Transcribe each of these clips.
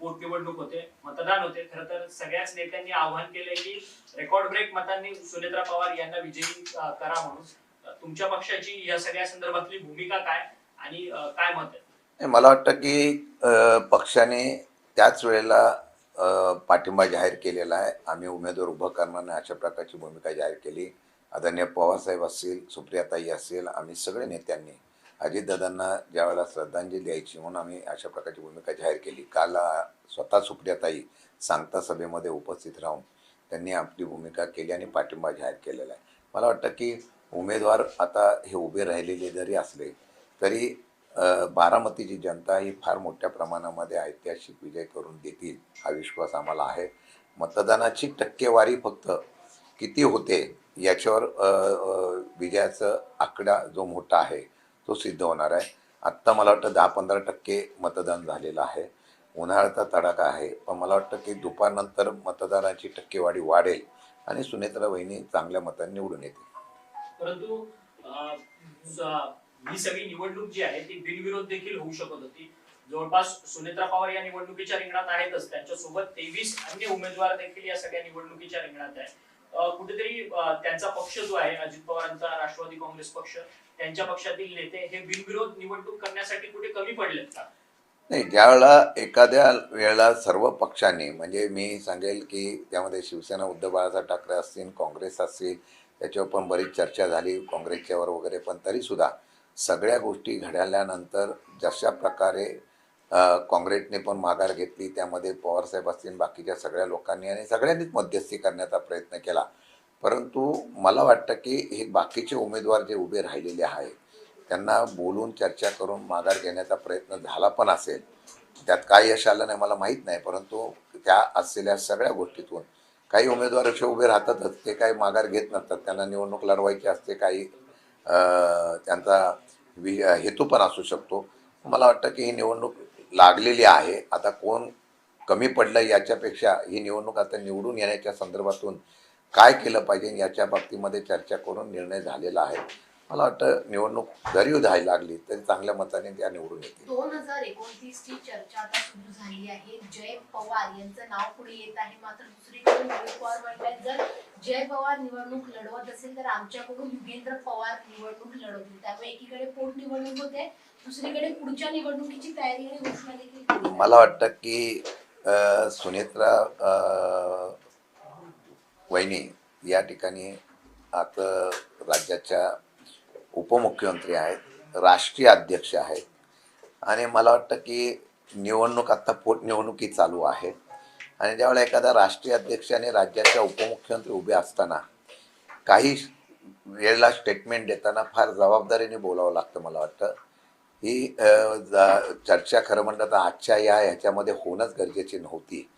पोटनिवडणूक होते, मतदान होते. खरं तर सगळ्याच नेत्यांनी आवाहन केलंय की रेकॉर्ड ब्रेक मतांनी सुनेत्रा पवार यांना विजयी करा म्हणून. तुमच्या पक्षाची या सगळ्या संदर्भातली भूमिका काय आणि काय मत आहे? मला वाटतं की पक्षाने त्याच वेळेला पाठिंबा जाहीर केलेला आहे. आम्ही उमेदवार उभं करणार नाही अशा प्रकारची भूमिका जाहीर केली. आदरणीय पवारसाहेब असतील, सुप्रियाताई असेल, आम्ही सगळे नेत्यांनी अजितदादांना ज्यावेळेला श्रद्धांजली द्यायची म्हणून आम्ही अशा प्रकारची भूमिका जाहीर केली. काल स्वतः सुप्रियाताई सांगता सभेमध्ये उपस्थित राहून त्यांनी आपली भूमिका केली आणि पाठिंबा जाहीर केलेला आहे. मला वाटतं की उमेदवार आता हे उभे राहिलेले जरी असले तरी बारामतीची जनता ही फार मोठ्या प्रमाणामध्ये ऐतिहासिक विजय करून देतील हा विश्वास आम्हाला आहे. मतदानाची टक्केवारी फक्त किती होते याच्यावर विजयाचा आकडा जो मोठा आहे तो सिद्ध होणार आहे. आत्ता मला वाटतं 10-15% मतदान झालेलं आहे. उन्हाळ्याचा तडाखा आहे, पण मला वाटतं की दुपारनंतर मतदानाची टक्केवारी वाढेल आणि सुनेत्रा वहिनी चांगल्या मतांनी निवडून येतील. परंतु ही सगळी निवडणूक जी आहे ती बिनविरोध देखील होऊ शकत होती. जवळपास सुनेत्रा पवार या निवडणुकीच्या रिंगणात आहेतच, त्यांच्यासोबत 23 अन्य उमेदवार देखील या सगळ्या निवडणुकीच्या रिंगणात आहे. कुठेतरी त्यांचा पक्ष जो आहे अजित पवारांचा राष्ट्रवादी काँग्रेस पक्ष, त्यांच्या पक्षातील नेते हे बिनविरोध निवडणूक करण्यासाठी कुठे कमी पडलेत का? नाही, ज्यावेळेला एखाद्या वेळेला सर्व पक्षांनी म्हणजे मी सांगेल की त्यामध्ये शिवसेना उद्धव बाळासाहेब ठाकरे असतील, काँग्रेस असतील, त्याच्यावर पण बरीच चर्चा झाली काँग्रेसच्यावर वगैरे, पण तरीसुद्धा सगळ्या गोष्टी घडल्यानंतर जशा प्रकारे काँग्रेसने पण माघार घेतली, त्यामध्ये पवारसाहेब असतील, बाकीच्या सगळ्या लोकांनी आणि सगळ्यांनीच मध्यस्थी करण्याचा प्रयत्न केला. परंतु मला वाटतं की हे बाकीचे उमेदवार जे उभे राहिलेले आहेत त्यांना बोलून चर्चा करून माघार घेण्याचा प्रयत्न झाला पण असेल. त्यात काय यश आलं नाही मला माहीत नाही, परंतु त्या असलेल्या सगळ्या गोष्टीतून काही उमेदवार असे उभे राहतातच, ते काही माघार घेत नसतात. त्यांना निवडणूक लढवायची असते, काही त्यांचा हेतू पण असू शकतो. मला वाटतं की ही निवडणूक लागलेली आहे. आता कोण कमी पडलं याच्यापेक्षा ही निवडणूक आता निवडून येण्याच्या संदर्भातून काय केलं पाहिजे याच्या बाबतीमध्ये चर्चा करून निर्णय झालेला आहे. मला वाटतं निवडणूक जरी जायला लागली तरी चांगल्या मताने त्या निवडून येतील. 2029 ची चर्चा आता सुरू झाली आहे. जय पवार यांचं नाव पुढे येत आहे, मात्र दुसरीकडे रोहित पवार म्हणतात जर जय पवार निवडणूक लढवत असेल तर आमच्याकडून युगेंद्र पवार निवडणूक लढवतील. त्यामुळे एकीकडे पोटनिवडणूक होते, दुसरीकडे पुढच्या निवडणुकीची तयारी आणि घोषणा देखील. मला वाटतं की सुनेत्रा वहिनी या ठिकाणी आता राज्याच्या उपमुख्यमंत्री आहेत, राष्ट्रीय अध्यक्ष आहेत आणि मला वाटतं की निवडणूक आता पोटनिवडणुकी चालू आहे आणि ज्यावेळेला एखादा राष्ट्रीय अध्यक्ष आणि राज्याच्या उपमुख्यमंत्री उभे असताना काही वेळेला स्टेटमेंट देताना फार जबाबदारीने बोलावं लागतं. मला वाटतं ही चर्चा खरं म्हणलं तर आजच्या ह्याच्यामध्ये होणंच गरजेची नव्हती.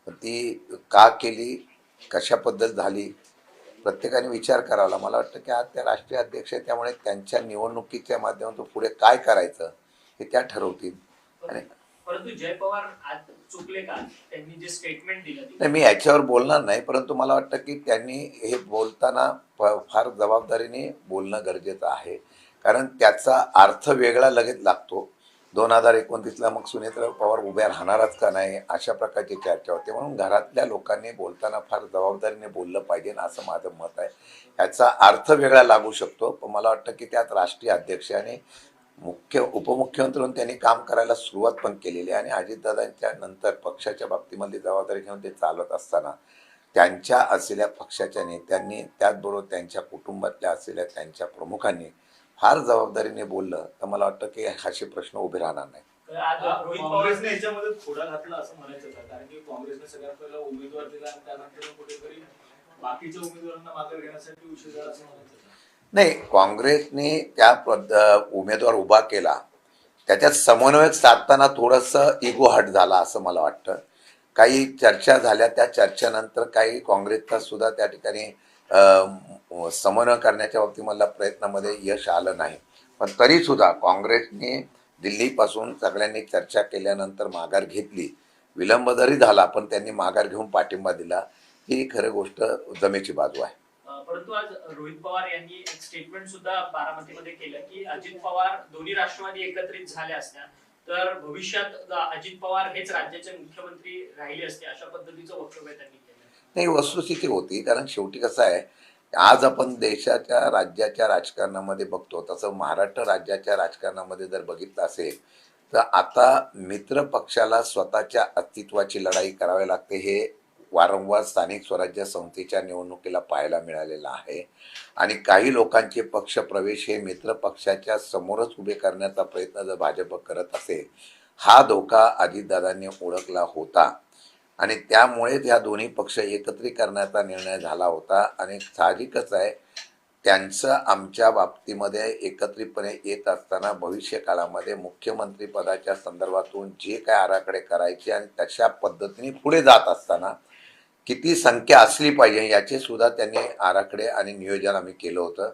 ती का केली, कशाबद्दल झाली, प्रत्येकाने विचार करावा. मला वाटतं की आज त्या राष्ट्रीय अध्यक्ष आहेत, त्यामुळे त्यांच्या निवडणुकीच्या माध्यमातून पुढे काय करायचं हे त्या ठरवतील. आणि परंतु जय पवार आज चुकले का? त्यांनी जे स्टेटमेंट दिलं नाही, मी याच्यावर बोलणार नाही, परंतु मला वाटतं की त्यांनी हे बोलताना फार जबाबदारीने बोलणं गरजेचं आहे, कारण त्याचा अर्थ वेगळा लगेच लागतो. 2029ला मग सुनेत्रा पवार उभ्या राहणारच का नाही अशा प्रकारची चर्चा होते. म्हणून घरातल्या लोकांनी बोलताना फार जबाबदारीने बोललं पाहिजे असं माझं मत आहे. याचा अर्थ वेगळा लागू शकतो, पण मला वाटतं की त्यात राष्ट्रीय अध्यक्ष आणि उपमुख्यमंत्री म्हणून त्यांनी काम करायला सुरुवात पण केलेली आहे आणि अजितदादांच्या नंतर पक्षाच्या बाबतीमध्ये जबाबदारी घेऊन ते चालत असताना त्यांच्या असलेल्या पक्षाच्या नेत्यांनी त्याचबरोबर त्यांच्या कुटुंबातल्या असलेल्या त्यांच्या प्रमुखांनी फार जबाबदारीने बोललं तर मला वाटतं की असे प्रश्न उभे राहणार नाही. काँग्रेसने याच्यामध्ये थोडा घातला असं म्हणायचं का? कारण की काँग्रेसने सगळ्यात पहिला उमेदवार दिला आणि त्यानंतर कुठेतरी बाकीच्या उमेदवारांना मागे घेण्यासाठी उशीर झाला असं म्हणायचं. नाही, काँग्रेसने त्या उमेदवार उभा केला, त्याच्यात समन्वय साधताना थोडंसं इगो हट झाला असं मला वाटतं. काही चर्चा झाल्या, त्या चर्चेनंतर काही काँग्रेसचा सुद्धा त्या ठिकाणी समन्वय करण्याच्या बाबतीमधल्या प्रयत्नामध्ये यश आलं नाही. पण तरीसुद्धा काँग्रेसने दिल्लीपासून सगळ्यांनी चर्चा केल्यानंतर माघार घेतली. विलंब जरी झाला पण त्यांनी माघार घेऊन पाठिंबा दिला, ही खरी गोष्ट जमेची बाजू आहे. परंतु आज रोहित पवार यांनी एक स्टेटमेंट सुद्धा बारामतीमध्ये केलं की अजित पवार दोन्ही राष्ट्रवादी एकत्रित झाल्या असत्या तर भविष्यात अजित पवार हेच राज्याचे मुख्यमंत्री राहिले असते अशा पद्धतीचं वक्तव्य त्यांनी केलं. नाही, वस्तुस्थिती होती. कारण शेवटी कसं आहे, आज आपण देशाच्या राज्याच्या राजकारणामध्ये बघतो, तसं महाराष्ट्र राज्याच्या राजकारणामध्ये जर बघितलं असेल तर आता मित्र पक्षाला स्वतःच्या अस्तित्वाची लढाई करावी लागते. हे वारंवार स्थानिक स्वराज्य संस्थेच्या निवडणुकीला पाहायला मिळालेलं आहे. आणि काही लोकांचे पक्ष प्रवेश हे मित्र पक्षाच्या समोरच उभे करण्याचा प्रयत्न जर भाजप करत असेल, हा धोका अजितदादांनी ओळखला होता आणि त्यामुळेच ह्या दोन्ही पक्ष एकत्रीकरणाचा निर्णय झाला होता. आणि साहजिकच आहे, त्यांचं आमच्या बाबतीमध्ये एकत्रितपणे येत असताना भविष्य काळामध्ये मुख्यमंत्री पदाच्या संदर्भातून जे काय आराखडे करायचे आणि तशा पद्धतीने पुढे जात असताना किती संख्या असली पाहिजे याचे सुद्धा त्यांनी आराखडे आणि नियोजन आम्ही केलं होतं.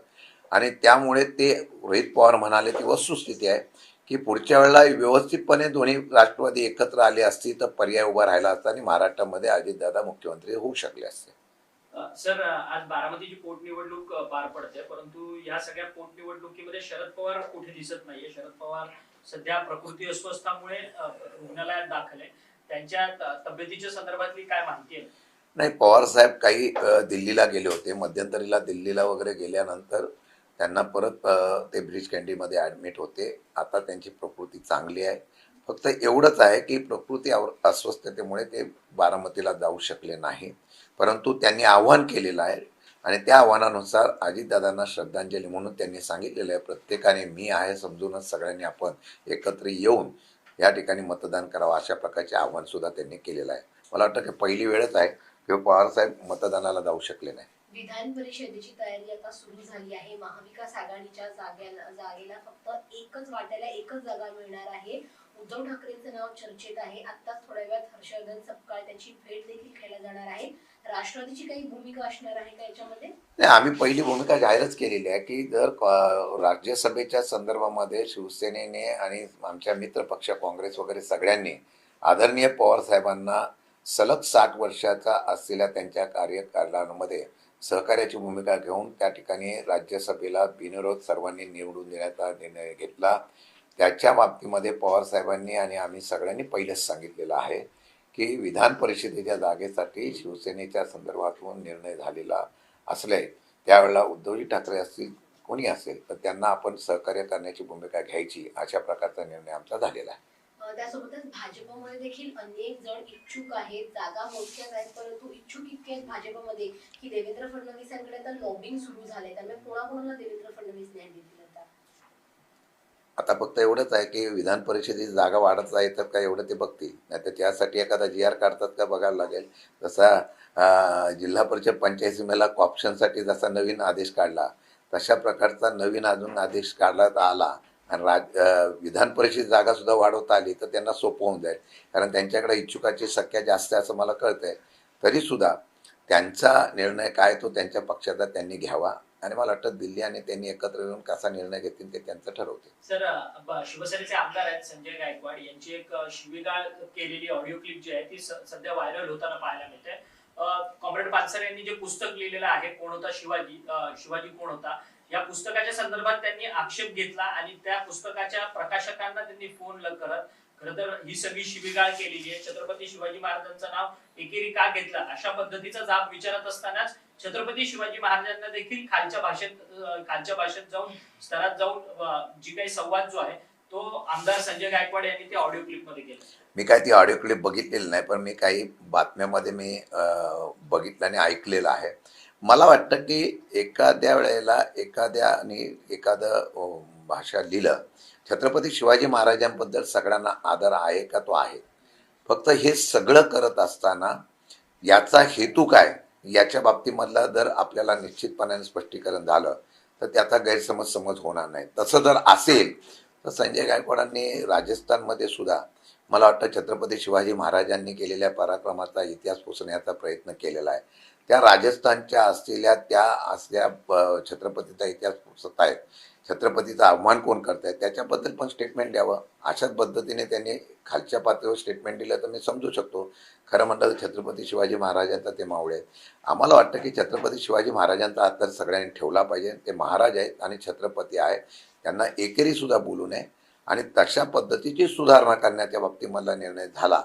आणि त्यामुळे ते रोहित पवार म्हणाले ती वस्तुस्थिती आहे की पुढच्या वेळेला व्यवस्थितपणे दोन्ही राष्ट्रवादी एकत्र आले असती तर पर्याय उभा राहिला असता आणि महाराष्ट्रामध्ये अजितदादा मुख्यमंत्री होऊ शकले असते. सर, आज बारामतीची पोटनिवडणूक पार पडते, परंतु या सगळ्या पोटनिवडणुकीमध्ये शरद पवार कुठे दिसत नाहीये. शरद पवार सध्या प्रकृती अस्वस्थामुळे रुग्णालयात दाखल आहे. त्यांच्या तब्येतीच्या संदर्भातली काय माहिती आहे? नाही, पवार साहेब काही दिल्लीला गेले होते. मध्यंतरीला दिल्लीला वगैरे गेल्यानंतर त्यांना परत ते ब्रिज कँडीमध्ये ॲडमिट होते. आता त्यांची प्रकृती चांगली आहे. फक्त एवढंच आहे की प्रकृती अस्वस्थतेमुळे ते बारामतीला जाऊ शकले नाही. परंतु त्यांनी आव्हान केलेलं आहे आणि त्या आव्हानानुसार अजितदादांना श्रद्धांजली म्हणून त्यांनी सांगितलेलं आहे, प्रत्येकाने मी आहे समजूनच सगळ्यांनी आपण एकत्र येऊन या ठिकाणी मतदान करावं, अशा प्रकारचे आव्हान सुद्धा त्यांनी केलेलं आहे. मला वाटतं की पहिली वेळच आहे किंवा पवारसाहेब मतदानाला जाऊ शकले नाही. विधान परिषदेची तयारी आता सुरू झाली आहे. महाविकास आघाडीच्या जागेला फक्त एकच वाट्याला एकच जागा मिळणार आहे. उद्धव ठाकरेंचं नाव चर्चेत आहे. आता थोड्या वेळात हर्षवर्धन सपकाळ त्याची भेट देखील घ्यायला जाणार आहे. राष्ट्रवादीची काही भूमिका असणार आहे का याच्यामध्ये? नाही, आम्ही पहिली भूमिका जाहीरच केलेली आहे की जर राज्यसभेच्या संदर्भामध्ये शिवसेनेने आणि आमच्या मित्र पक्ष काँग्रेस वगैरे सगळ्यांनी आदरणीय पवार साहेबांना सलग 60 वर्षाचा असलेल्या त्यांच्या कार्यकालामध्ये सहकार्याची भूमिका घेऊन त्या ठिकाणी राज्यसभेला बिनविरोध सर्वांनी निवडून देण्याचा निर्णय घेतला. त्याच्या बाबतीमध्ये पवार साहेबांनी आणि आम्ही सगळ्यांनी पहिलेच सांगितलेलं आहे की विधान परिषदेच्या जागेसाठी शिवसेनेच्या संदर्भातून निर्णय झालेला असले त्यावेळेला उद्धवजी ठाकरे असतील कोणी असेल तर त्यांना आपण सहकार्य करण्याची भूमिका घ्यायची, अशा प्रकारचा निर्णय आमचा झालेला आहे. त्यासोबतच भाजपमध्ये देखील अनेक जण इच्छुक आहेत. जागा मोजक्याच आहेत, परंतु इच्छुक इतके आहेत भाजपमध्ये की देवेंद्र फडणवीसांकडे तर लॉबिंग सुरू झालंय. त्यामुळे कोणाकोणाला देवेंद्र फडणवीस न्याय देतील आता फक्त एवढंच आहे की विधान परिषदेची जागा वाढत आहे तर काय एवढं ते बघतील, नाही तर त्यासाठी एखादा GR काढतात का बघायला लागेल. जसा जिल्हा परिषद पंचायत समितीला ऑप्शनसाठी जसा नवीन आदेश काढला तशा प्रकारचा नवीन अजून आदेश काढण्यात आला आणि विधान परिषद जागा सुद्धा वाढवता आली तर त्यांना सोपं होऊन जाईल. कारण त्यांच्याकडे इच्छुकाची संख्या जास्त आहे असं मला कळतंय. तरीसुद्धा त्यांचा निर्णय काय तो त्यांच्या पक्षाचा त्यांनी घ्यावा आणि मला वाटतं दिल्ली आणि त्यांनी एकत्र येऊन कसा निर्णय घेतील ते त्यांचं ठरवतील. सर, शिवसेनेचे आमदार आहेत संजय गायकवाड यांची एक शिवीगाळ केलेली ऑडिओ क्लिप जी आहे ती सध्या व्हायरल होताना पाहायला मिळते. कॉम्रेड पानसरे यांनी जे पुस्तक लिहिलेलं आहे कोण होता शिवाजी कोण होता, या पुस्तकाच्या संदर्भात त्यांनी आक्षेप घेतला आणि त्या पुस्तकाच्या प्रकाशकांना त्यांनी फोन करत खरं तर ही सगळी शिवीगाळ केलेली आहे. छत्रपती शिवाजी महाराजांचं नाव एकेरी का घेतलं अशा पद्धतीचा जाब विचारत असतानाच छत्रपती शिवाजी महाराजांना देखील खालच्या भाषेत जाऊन स्तरात जाऊन जी काही संवाद जो आहे तो आमदार संजय गायकवाड यांनी ते ऑडिओ क्लिप मध्ये केला. मी काय ती ऑडिओ क्लिप बघितलेली नाही, पण मी काही बातम्यामध्ये मी बघितलं आणि ऐकलेलं आहे. मला वाटतं की एखाद्या वेळेला एखादं भाषा लिहिलं, छत्रपती शिवाजी महाराजांबद्दल सगळ्यांना आदर आहे का, तो आहे. फक्त हे सगळं करत असताना याचा हेतू काय याच्या बाबतीमधला जर आपल्याला निश्चितपणाने स्पष्टीकरण झालं तर त्याचा गैरसमज होणार नाही. तसं जर असेल तर संजय गायकवाडांनी राजस्थानमध्ये सुद्धा मला वाटतं छत्रपती शिवाजी महाराजांनी केलेल्या पराक्रमाचा इतिहास पुसण्याचा प्रयत्न केलेला आहे. त्या राजस्थानच्या असलेल्या छत्रपतीचा इतिहास पुसत आहेत, छत्रपतीचा अवमान कोण करतायत त्याच्याबद्दल पण स्टेटमेंट द्यावं. अशाच पद्धतीने त्यांनी खालच्या पातळीवर स्टेटमेंट दिलं तर मी समजू शकतो. खरं म्हटलं तर छत्रपती शिवाजी महाराजांचा ते मावळे आहेत. आम्हाला वाटतं की छत्रपती शिवाजी महाराजांचा आदर सगळ्यांनी ठेवला पाहिजे. ते महाराज आहेत आणि छत्रपती आहेत, त्यांना एकेरी सुद्धा बोलू नये आणि तशा पद्धतीची सुधारणा करण्याच्या बाबतीमधला निर्णय झाला.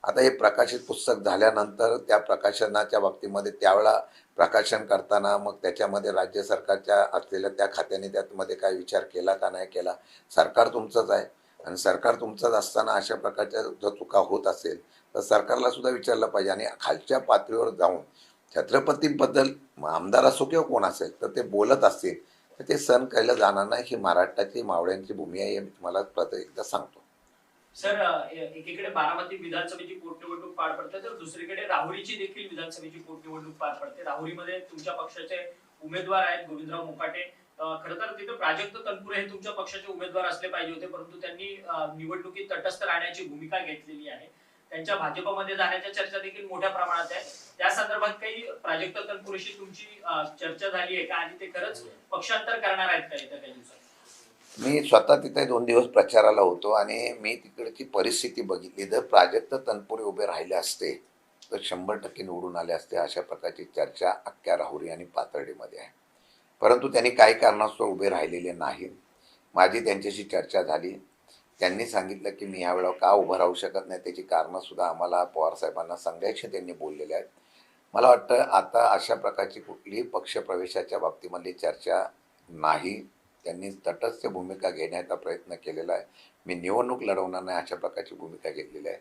आता हे प्रकाशित पुस्तक झाल्यानंतर त्या प्रकाशनाच्या बाबतीमध्ये त्यावेळेला प्रकाशन करताना मग त्याच्यामध्ये राज्य सरकारच्या असलेल्या त्या खात्याने त्यामध्ये काय विचार केला का नाही केला. सरकार तुमचंच आहे आणि सरकार तुमचंच असताना अशा प्रकारच्या जर चुका होत असेल तर सरकारला सुद्धा विचारलं पाहिजे. आणि खालच्या पातळीवर जाऊन छत्रपतींबद्दल आमदार असो किंवा कोण असेल तर ते बोलत असतील तर ते सहन केलं जाणार नाही. ही महाराष्ट्राची मावळ्यांची भूमी आहे हे मी तुम्हाला एकदा सांगतो. सर, एकीकडे बारामती विधानसभेची पोटनिवडणूक पार पडते तर दुसरीकडे राहुरीची देखील विधानसभेची पोटनिवडणूक पार पडते. राहुरीमध्ये तुमच्या पक्षाचे उमेदवार आहेत गोविंदराव मोकाटे. खरं तर तिथे प्राजक्त तनपुरे हे तुमच्या पक्षाचे उमेदवार असले पाहिजे होते, परंतु त्यांनी निवडणुकीत तटस्थ राहण्याची भूमिका घेतलेली आहे. त्यांच्या भाजपमध्ये जाण्याच्या चर्चा देखील मोठ्या प्रमाणात आहे. त्या संदर्भात काही प्राजक्त तनपुरेशी तुमची चर्चा झाली आहे का आणि ते खरंच पक्षांतर करणार आहेत का येत्या काही दिवसात? मी स्वतः तिथे 2 दिवस प्रचाराला होतो आणि मी तिकडची परिस्थिती बघितली. जर प्राजक्त तनपुरे उभे राहिले असते तर 100% निवडून आले असते. अशा प्रकारची चर्चा अख्ख्या राहुरी आणि पाथर्डीमध्ये आहे. परंतु त्यांनी काही कारणास्तव उभे राहिलेले नाही. माझी त्यांच्याशी चर्चा झाली. त्यांनी सांगितलं की मी यावेळेला का उभं राहू शकत नाही त्याची कारणंसुद्धा आम्हाला पवारसाहेबांना सांगायची त्यांनी बोललेले आहेत. मला वाटतं आता अशा प्रकारची कुठलीही पक्षप्रवेशाच्या बाबतीमधली चर्चा नाही. त्यांनी तटस्थ भूमिका घेण्याचा प्रयत्न केलेला आहे. मी निवडणूक लढवणार नाही अशा प्रकारची भूमिका घेतलेली आहे.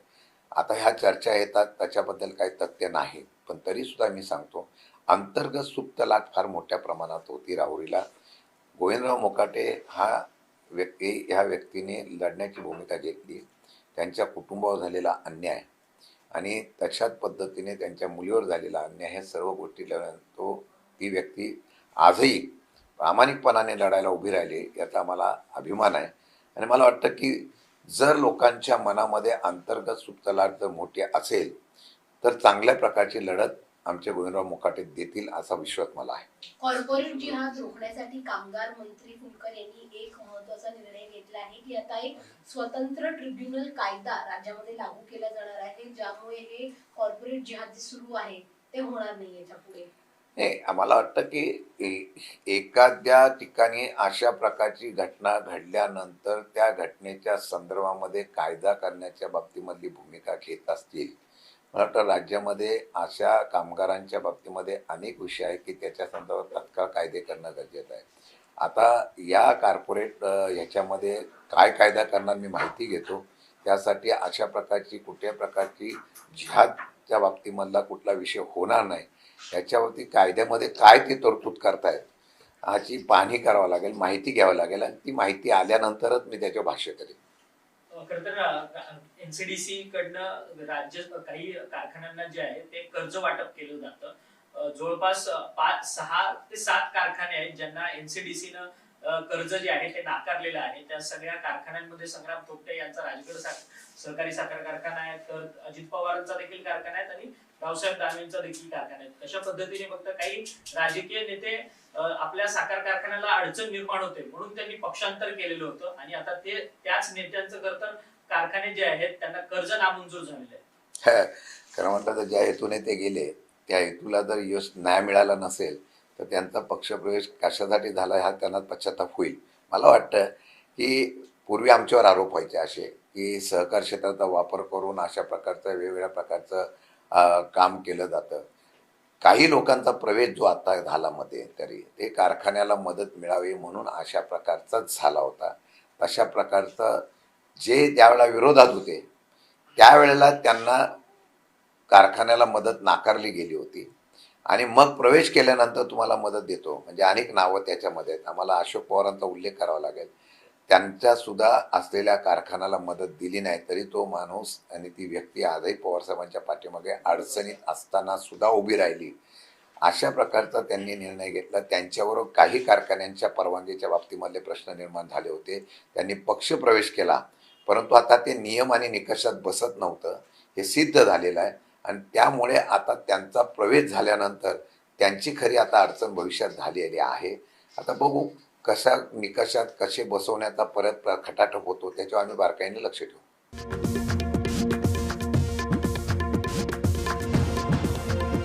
आता ह्या चर्चा येतात त्याच्याबद्दल काही तथ्य नाही, पण तरीसुद्धा मी सांगतो अंतर्गत सुप्त लाट फार मोठ्या प्रमाणात होती राहुरीला. गोविंदराव मोकाटे ह्या व्यक्तीने लढण्याची भूमिका घेतली. त्यांच्या कुटुंबावर झालेला अन्याय आणि तशाच पद्धतीने त्यांच्या मुलीवर झालेला अन्याय हे सर्व गोष्टी ती व्यक्ती आजही प्रामाणिकपणाने लढायला उभी राहिली याचा मला अभिमान आहे. आणि मला वाटतं की जर लोकांच्या मनामध्ये अंतर्गत सुप्त लाट जर मोठी असेल तर चांगल्या प्रकारची लढत आमचे गोविंदराव मोकाटे देतील असा विश्वास मला आहे. कॉर्पोरेट जिहाद रोखण्यासाठी कामगार मंत्री फुंडकर यांनी एक महत्त्वाचा निर्णय घेतला आहे की आता एक स्वतंत्र ट्रिब्युनल कायदा राज्यामध्ये लागू केला जाणार आहे, ज्यामुळे हे कॉर्पोरेट जिहाद जे सुरू आहे ते होणार नाही याच्या पुढे. नाही, आम्हाला वाटतं की एखाद्या ठिकाणी अशा प्रकारची घटना घडल्यानंतर त्या घटनेच्या संदर्भामध्ये कायदा करण्याच्या बाबतीमधली भूमिका घेत असतील. मला वाटतं राज्यामध्ये अशा कामगारांच्या बाबतीमध्ये अनेक विषय आहेत की त्याच्या संदर्भात तत्काळ कायदे करणं गरजेचं आहे. आता या कॉर्पोरेट ह्याच्यामध्ये काय कायदा करणार मी माहिती घेतो. त्यासाठी अशा प्रकारची कुठल्या प्रकारची जिहादच्या बाबतीमधला कुठला विषय होणार नाही याच्यावरती कायद्यामध्ये काय ते तरतूद करतायत ह्याची पाहणी करावं लागेल, माहिती घ्यावं लागेल आणि ती माहिती आल्यानंतरच मी त्याच्यावर भाष्य करेन. खरं तर एनसीडीसी कडनं राज्य काही कारखान्यांना जे आहे ते कर्ज वाटप केलं जातं. जवळपास 6 ते 7 कारखाने आहेत ज्यांना एनसीडीसीनं कर्ज जे आहे ते नाकारलेलं आहे. त्या सगळ्या कारखान्यांमध्ये संग्राम थोपटे यांचा राजगड सहकारी साखर कारखाना आहे, तर अजित पवारांचा देखील कारखाना आहे आणि रावसाहेब दानवेंचा देखील कारखाना आहे. अशा पद्धतीने फक्त काही राजकीय नेते आपल्या साखर कारखान्याला अडचण निर्माण होते म्हणून त्यांनी पक्षांतर केलेलं होतं आणि आता ते त्याच नेत्यांचं करतं कारखाने जे आहेत त्यांना कर्ज नामंजूर झालेलं आहे. खरं म्हटलं तर ज्या हेतूने ते गेले त्या हेतूला जर यश न्याय मिळाला नसेल तर त्यांचा पक्षप्रवेश कशासाठी झाला हा त्यांना पश्चाताप होईल. मला वाटतं की पूर्वी आमच्यावर आरोप व्हायचे असे की सहकार क्षेत्राचा वापर करून अशा प्रकारचं वेगवेगळ्या प्रकारचं काम केलं जातं. काही लोकांचा प्रवेश जो आता झाला मध्ये तरी ते कारखान्याला मदत मिळावी म्हणून अशा प्रकारचाच झाला होता. तशा प्रकारचं जे त्यावेळेला विरोधात होते त्यावेळेला त्यांना कारखान्याला मदत नाकारली गेली होती आणि मग प्रवेश केल्यानंतर तुम्हाला मदत देतो म्हणजे अनेक नावं त्याच्यामध्ये आहेत. आम्हाला अशोक पवारांचा उल्लेख करावा लागेल. त्यांच्या सुद्धा असलेल्या कारखान्याला मदत दिली नाही तरी तो माणूस आणि ती व्यक्ती आजही पवारसाहेबांच्या पाठीमागे अडचणीत असताना सुद्धा उभी राहिली. अशा प्रकारचा त्यांनी निर्णय घेतला. त्यांच्याबरोबर काही कारखान्यांच्या परवानगीच्या बाबतीमधले प्रश्न निर्माण झाले होते. त्यांनी पक्षप्रवेश केला परंतु आता ते नियम आणि निकषात बसत नव्हतं हे सिद्ध झालेलं आहे आणि त्यामुळे आता त्यांचा प्रवेश झाल्यानंतर त्यांची खरी आता अडचण भविष्यात झालेली आहे. आता बघू कशा निकषात कसे बसवण्याचा परत खटाटोप होतो त्याच्यावर आम्ही बारकाईने लक्ष ठेवू.